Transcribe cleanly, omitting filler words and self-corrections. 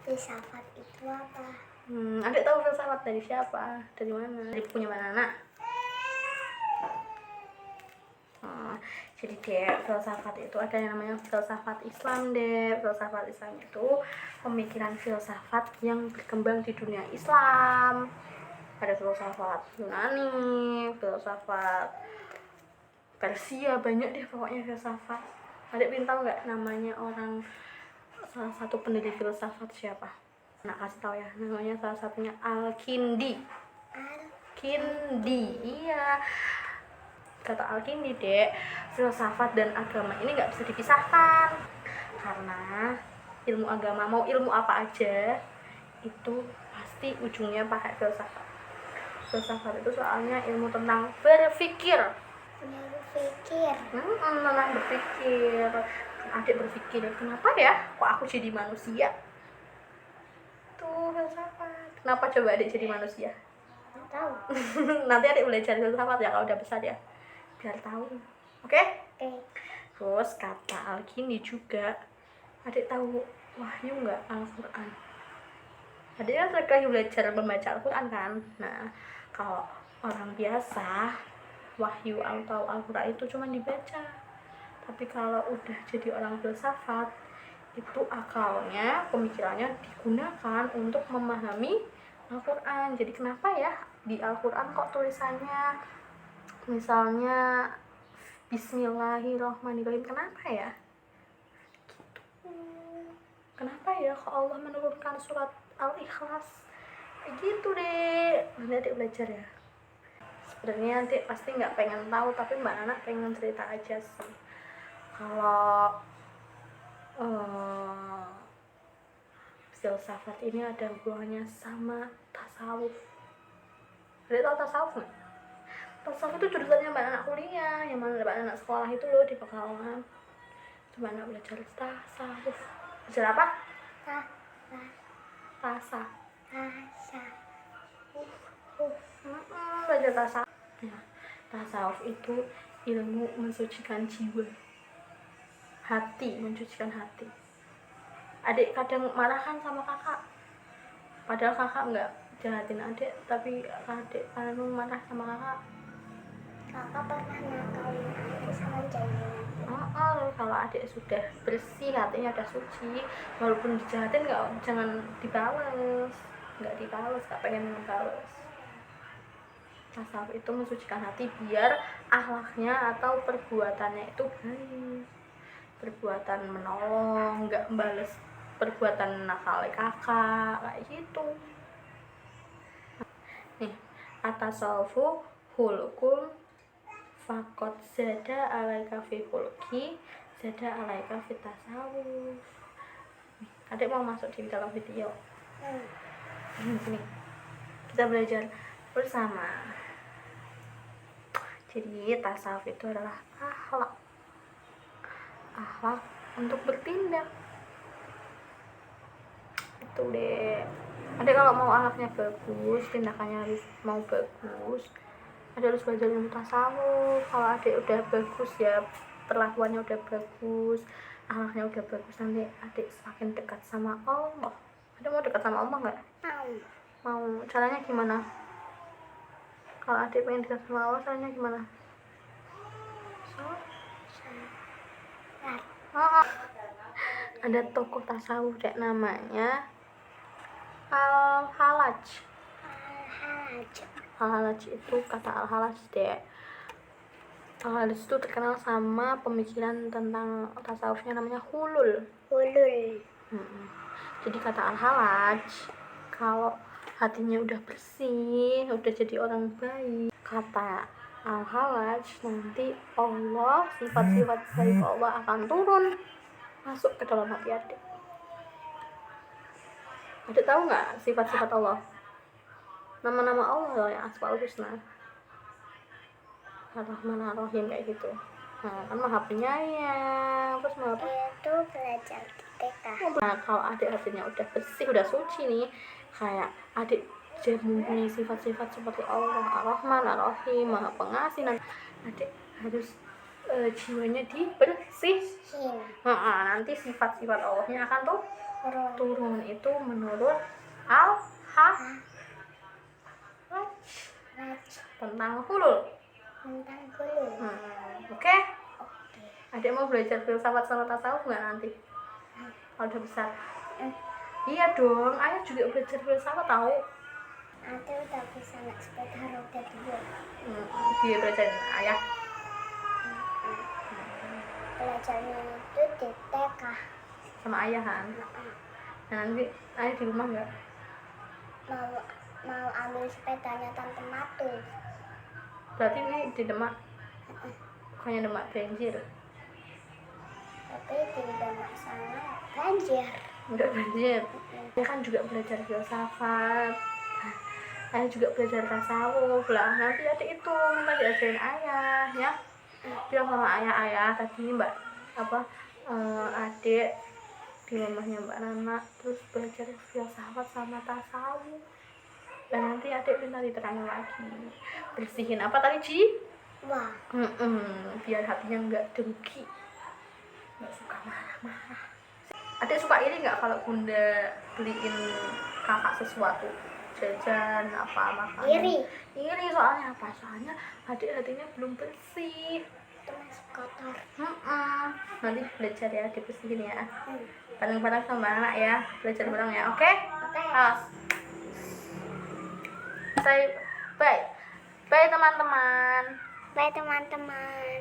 filsafat itu apa? Adik tahu filsafat dari siapa? Dari mana? Dari punya mana anak? Jadi dek, filsafat itu ada yang namanya filsafat Islam dek. Filsafat Islam itu pemikiran filsafat yang berkembang di dunia Islam. Ada filsafat Yunani, filsafat Persia, banyak deh pokoknya filsafat. Adik pengen tahu nggak namanya orang salah satu pendiri filsafat siapa? Nak kasih tahu ya, namanya salah satunya Al-Kindi. Al-Kindi, iya. Kata Al-Kindi dek, filsafat dan agama ini nggak bisa dipisahkan, karena ilmu agama mau ilmu apa aja itu pasti ujungnya pakai filsafat. Filsafat itu soalnya ilmu tentang berpikir. Tentang berpikir. Adik berpikir, kenapa ya kok aku jadi manusia? Tuh filsafat. Kenapa coba adik jadi manusia? Nggak tahu. Nanti adik belajar filsafat ya kalau udah besar ya, biar tahu. Oke? Terus kata Al-Kindi juga, adik tahu wahyu nggak Al-Quran? Adik kan lagi belajar membaca Al-Quran kan. Nah, kalau orang biasa wahyu atau Al-Quran itu cuma dibaca, tapi kalau udah jadi orang filsafat itu akalnya, pemikirannya digunakan untuk memahami Al-Quran. Jadi kenapa ya di Al-Quran kok tulisannya misalnya Bismillahirrahmanirrahim, kenapa ya? Gitu. Kenapa ya kok Allah menurunkan surat Al-Ikhlas? Gitu deh. Nanti adik belajar ya. Sebenarnya adik pasti nggak pengen tahu, tapi Mbak Nana pengen cerita aja sih. Kalau filsafat ini ada hubungannya sama tasawuf. Adik tahu tasawuf nggak? Tasawuf itu jurusannya Mbak Nana kuliah, yang mana Mbak Nana sekolah itu loh di Pekalongan. Mbak Nana belajar tasawuf. Belajar apa? Belajar tasawuf. Nah, tasawuf itu ilmu mensucikan jiwa, hati, mensucikan hati. Adik kadang marah kan sama kakak, padahal kakak nggak jahatin adik, tapi adik marah sama kakak. Kakak pernah nakalin aku sama jajanan. Kalau adik sudah bersih, hatinya udah suci, walaupun dijahatin jangan dibales, nggak pengen ngebales. Tasawuf itu mensucikan hati biar akhlaknya atau perbuatannya itu baik, perbuatan menolong, nggak membales perbuatan nakal kakak kayak gitu. Nih, atasawufu hulukul fakot zada alaika fi hulki zada alaika fi tasawuf. Adik mau masuk di dalam video. Sini kita belajar bersama. Jadi tasawuf itu adalah akhlak untuk bertindak. Itu deh. Adik kalau mau akhlaknya bagus, tindakannya harus mau bagus, adik harus belajar ilmu tasawuf. Kalau adik udah bagus ya, perlakuannya udah bagus, akhlaknya udah bagus, nanti adik semakin dekat sama Allah. Adik mau dekat sama Allah nggak? Mau. Caranya gimana? Kalau adik pengen dekat sama Allah, caranya gimana? Ada tokoh tasawuf dek, namanya Al-Halaj. Al-Halaj itu kata Al-Halaj dek. Al-Halaj itu terkenal sama pemikiran tentang tasawufnya, namanya hulul. Jadi kata Al-Halaj, kalau hatinya udah bersih, udah jadi orang baik, kata Al-Halaj, nanti Allah, sifat-sifat baik Allah akan turun masuk ke dalam hati adik. Adik tahu nggak sifat-sifat Allah? Nama-nama Allah yang Asmaul Husna, Ar-Rahman Ar-Rahim kayak gitu. Nah, kan maha penyayang, terus maha apa? Itu belajar di TK. Nah, kalau adik hatinya udah bersih, udah suci nih, kayak adik mempunyai sifat-sifat seperti Allah, Ar-Rahman Ar-Rahim, maha pengasih. Nanti adik harus jiwanya dibersihin. Nanti sifat-sifat Allahnya akan tuh turun itu menurut Al-Haq raj tentang hulul. tentang gulu. Oke? Oke. Adik mau belajar filsafat sama tasawuf nggak nanti? Kalau udah besar. Iya dong, ayah juga belajar filsafat tahu. Nanti udah bisa naik sepeda roda 2. Dia belajar ayah. Belajarnya itu di TK. Sama ayah kan. Nah, nanti ayah di rumah nggak? Mau ambil sepedanya Tante Matu. Berarti ini di Demak. Bukannya Demak banjir. Tapi di Demak sana banjir. Enggak banjir. Ayah kan juga belajar filsafat. Ayah juga belajar tasawuf lah. Nanti adik itu minta diajarin ayah ya. Bilang sama ayah tadi mbak adik di rumahnya Mbak Nana terus belajar filsafat sama tasawuf. Dan nanti adik minta diterangin lagi. Bersihin apa tadi Ci? Wah. Biar hatinya nggak dengki, nggak suka marah-marah. Adik suka iri nggak kalau bunda beliin kakak sesuatu, jajan apa makanan? Iri soalnya apa? Soalnya adik hatinya belum bersih. Itu masih kotor. Nanti belajar ya, dibersihin ya. Bareng-bareng sama anak ya, belajar bareng ya. Oke? Harus. Say bye. Bye teman-teman. Bye teman-teman.